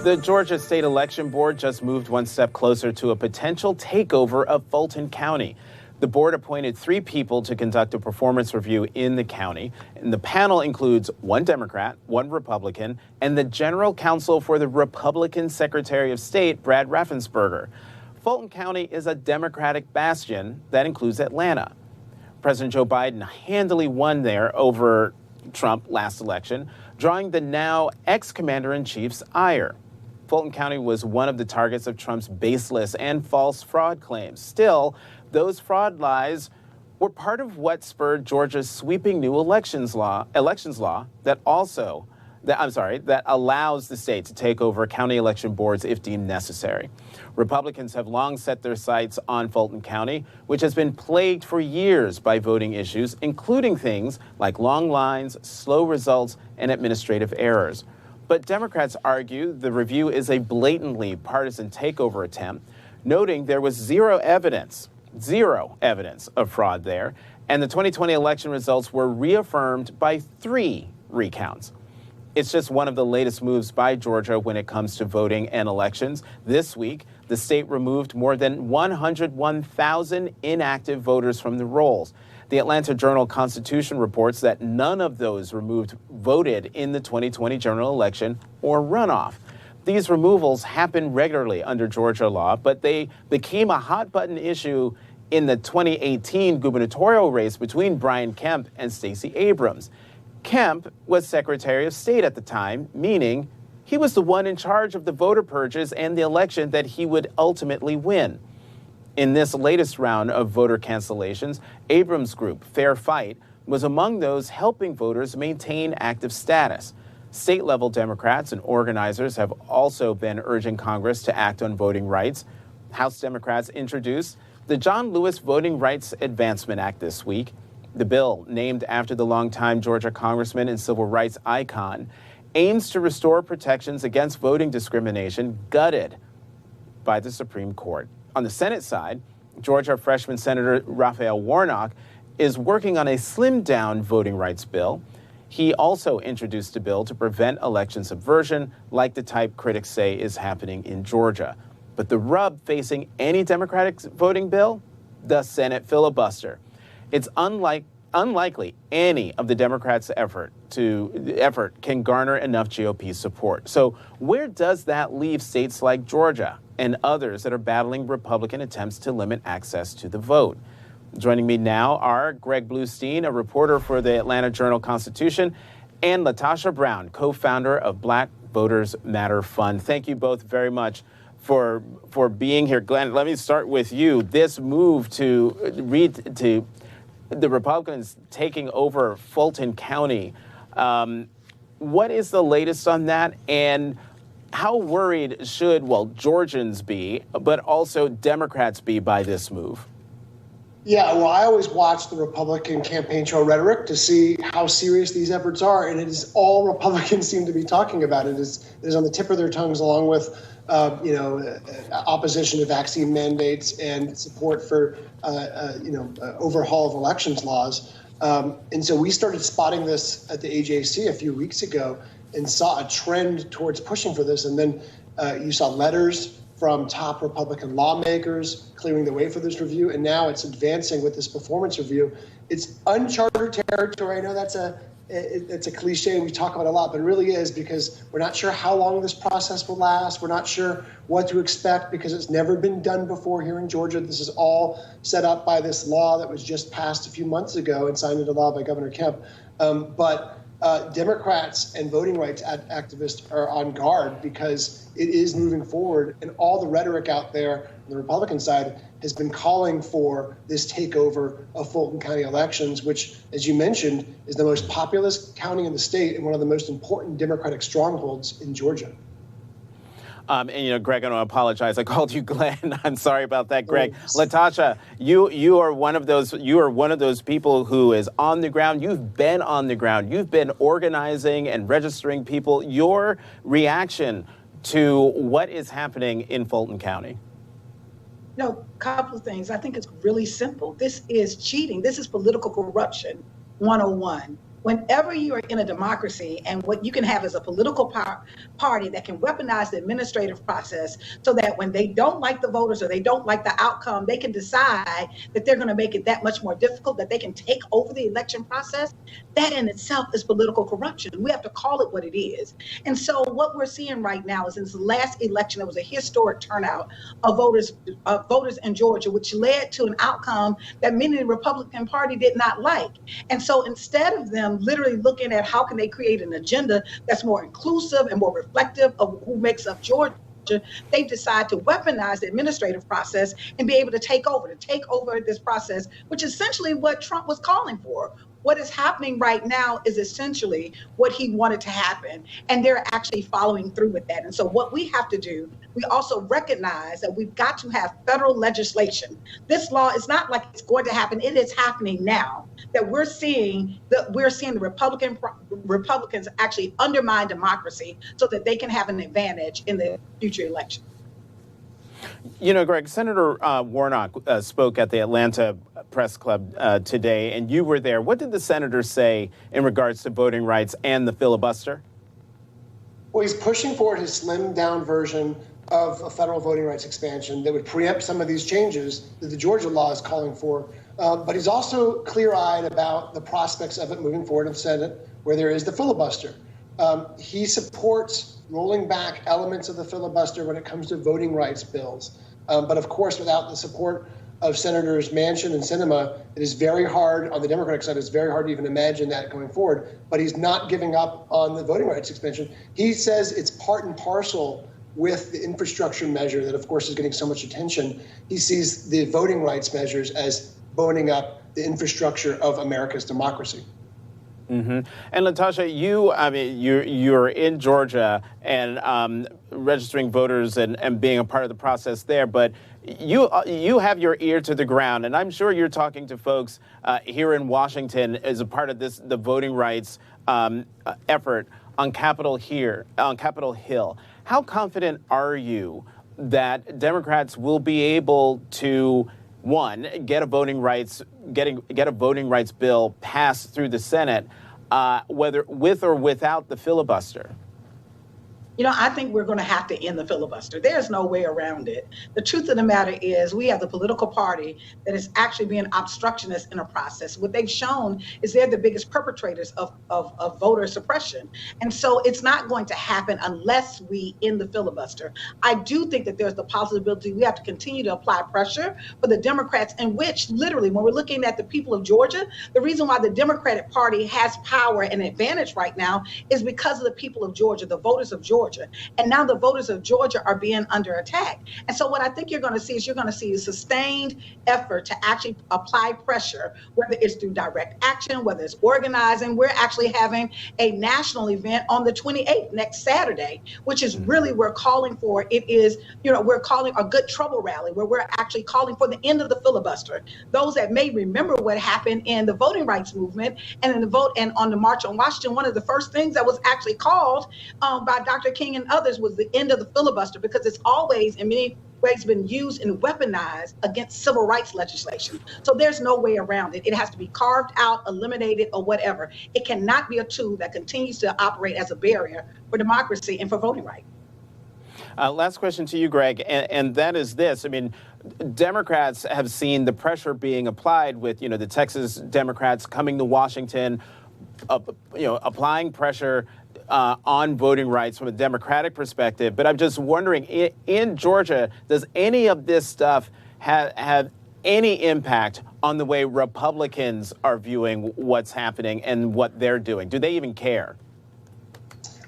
The Georgia State Election Board just moved one step closer to a potential takeover of Fulton County. The board appointed 3 people to conduct a performance review in the county. And the panel includes 1 Democrat, 1 Republican, and the general counsel for the Republican Secretary of State, Brad Raffensperger. Fulton County is a Democratic bastion that includes Atlanta. President Joe Biden handily won there over Trump last election, drawing the now ex-commander-in-chief's ire. Fulton County was one of the targets of Trump's baseless and false fraud claims. Still, those fraud lies were part of what spurred Georgia's sweeping new elections law that allows the state to take over county election boards if deemed necessary. Republicans have long set their sights on Fulton County, which has been plagued for years by voting issues, including things like long lines, slow results, and administrative errors. But Democrats argue the review is a blatantly partisan takeover attempt, noting there was zero evidence of fraud there, and the 2020 election results were reaffirmed by 3 recounts. It's just one of the latest moves by Georgia when it comes to voting and elections. This week, the state removed more than 101,000 inactive voters from the rolls. The Atlanta Journal-Constitution reports that none of those removed voted in the 2020 general election or runoff. These removals happen regularly under Georgia law, but they became a hot-button issue in the 2018 gubernatorial race between Brian Kemp and Stacey Abrams. Kemp was Secretary of State at the time, meaning he was the one in charge of the voter purges and the election that he would ultimately win. In this latest round of voter cancellations, Abrams' group, Fair Fight, was among those helping voters maintain active status. State-level Democrats and organizers have also been urging Congress to act on voting rights. House Democrats introduced the John Lewis Voting Rights Advancement Act this week. The bill, named after the longtime Georgia congressman and civil rights icon, aims to restore protections against voting discrimination gutted by the Supreme Court. On the Senate side, Georgia freshman Senator Raphael Warnock is working on a slimmed-down voting rights bill. He also introduced a bill to prevent election subversion, like the type critics say is happening in Georgia. But the rub facing any Democratic voting bill? The Senate filibuster. It's unlikely any of the Democrats' effort can garner enough GOP support. So where does that leave states like Georgia and others that are battling Republican attempts to limit access to the vote? Joining me now are Greg Bluestein, a reporter for the Atlanta Journal-Constitution, and LaTosha Brown, co-founder of Black Voters Matter Fund. Thank you both very much for being here. Glenn, let me start with you. This move to the Republicans taking over Fulton County, what is the latest on that? And how worried should, Georgians be, but also Democrats be by this move? Yeah, well, I always watch the Republican campaign trail rhetoric to see how serious these efforts are, and it is all Republicans seem to be talking about. It is on the tip of their tongues, along with opposition to vaccine mandates and support for overhaul of elections laws. And so we started spotting this at the AJC a few weeks ago and saw a trend towards pushing for this. And then you saw letters from top Republican lawmakers clearing the way for this review. And now it's advancing with this performance review. It's uncharted territory. I know it's a cliche and we talk about it a lot, but it really is, because we're not sure how long this process will last. We're not sure what to expect because it's never been done before here in Georgia. This is all set up by this law that was just passed a few months ago and signed into law by Governor Kemp. But Democrats and voting rights activists are on guard because it is moving forward, and all the rhetoric out there on the Republican side has been calling for this takeover of Fulton County elections, which, as you mentioned, is the most populous county in the state and one of the most important Democratic strongholds in Georgia. Greg, I want to apologize. I called you Glenn. I'm sorry about that, Greg. LaTosha, you are one of those people who is on the ground. You've been on the ground. You've been organizing and registering people. Your reaction to what is happening in Fulton County? A couple of things. I think it's really simple. This is cheating. This is political corruption 101. whenever you are in a democracy, and what you can have is a political party that can weaponize the administrative process so that when they don't like the voters or they don't like the outcome, they can decide that they're going to make it that much more difficult, that they can take over the election process. That in itself is political corruption. We have to call it what it is. And so what we're seeing right now is in this last election, there was a historic turnout of voters in Georgia, which led to an outcome that many in the Republican Party did not like. And so instead of them literally looking at how can they create an agenda that's more inclusive and more reflective of who makes up Georgia, they decide to weaponize the administrative process and be able to take over this process, which is essentially what Trump was calling for. What is happening right now is essentially what he wanted to happen, and they're actually following through with that. And so what we have to do, we also recognize that we've got to have federal legislation. This law is not like it's going to happen, it is happening now. That we're seeing the Republicans actually undermine democracy so that they can have an advantage in the future election. You know, Greg, Senator Warnock spoke at the Atlanta Press Club today, and you were there. What did the senator say in regards to voting rights and the filibuster? Well, he's pushing forward his slimmed-down version of a federal voting rights expansion that would preempt some of these changes that the Georgia law is calling for. But he's also clear-eyed about the prospects of it moving forward in the Senate, where there is the filibuster. He supports rolling back elements of the filibuster when it comes to voting rights bills. But of course, without the support of Senators Manchin and Sinema, it is very hard, on the Democratic side, it's very hard to even imagine that going forward. But he's not giving up on the voting rights expansion. He says it's part and parcel with the infrastructure measure that, of course, is getting so much attention. He sees the voting rights measures as boning up the infrastructure of America's democracy. Mm-hmm. And LaTosha, you're in Georgia and registering voters and being a part of the process there, but you have your ear to the ground, and I'm sure you're talking to folks here in Washington as a part of the voting rights effort on Capitol Hill. How confident are you that Democrats will be able to, one, get a voting rights bill passed through the Senate, whether with or without the filibuster? You know, I think we're going to have to end the filibuster. There's no way around it. The truth of the matter is we have the political party that is actually being obstructionist in a process. What they've shown is they're the biggest perpetrators of voter suppression. And so it's not going to happen unless we end the filibuster. I do think that there's the possibility we have to continue to apply pressure for the Democrats, in which literally when we're looking at the people of Georgia, the reason why the Democratic Party has power and advantage right now is because of the people of Georgia, the voters of Georgia. And now the voters of Georgia are being under attack. And so what I think you're going to see is a sustained effort to actually apply pressure, whether it's through direct action, whether it's organizing. We're actually having a national event on the 28th, next Saturday, which is really, we're calling for, we're calling a good trouble rally, where we're actually calling for the end of the filibuster. Those that may remember what happened in the voting rights movement and in the vote and on the March on Washington, one of the first things that was actually called by Dr. King and others was the end of the filibuster, because it's always in many ways been used and weaponized against civil rights legislation. So there's no way around it. It has to be carved out, eliminated, or whatever. It cannot be a tool that continues to operate as a barrier for democracy and for voting rights. Last question to you, Greg, and that is this. I mean, Democrats have seen the pressure being applied with, the Texas Democrats coming to Washington, applying pressure on voting rights from a Democratic perspective. But I'm just wondering, in Georgia, does any of this stuff have any impact on the way Republicans are viewing what's happening and what they're doing? Do they even care?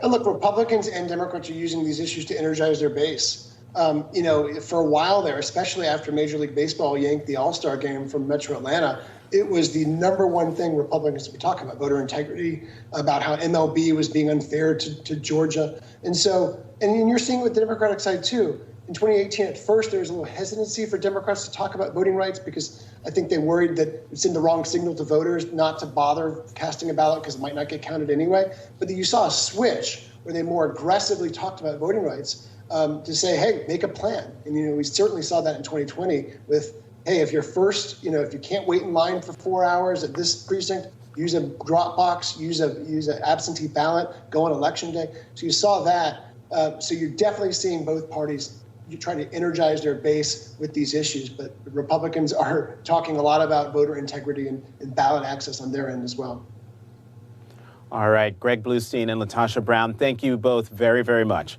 And look, Republicans and Democrats are using these issues to energize their base. For a while there, especially after Major League Baseball yanked the All-Star game from Metro Atlanta, it was the number one thing Republicans were talking about, voter integrity, about how MLB was being unfair to Georgia. And you're seeing it with the Democratic side too. In 2018, at first, there was a little hesitancy for Democrats to talk about voting rights because I think they worried that it sent the wrong signal to voters not to bother casting a ballot because it might not get counted anyway. But then you saw a switch where they more aggressively talked about voting rights to say, hey, make a plan. And, we certainly saw that in 2020 with, hey, if you're first, if you can't wait in line for 4 hours at this precinct, use a drop box, use an absentee ballot, go on election day. So you saw that. So you're definitely seeing both parties trying to energize their base with these issues. But the Republicans are talking a lot about voter integrity and ballot access on their end as well. All right, Greg Bluestein and LaTosha Brown, thank you both very, very much.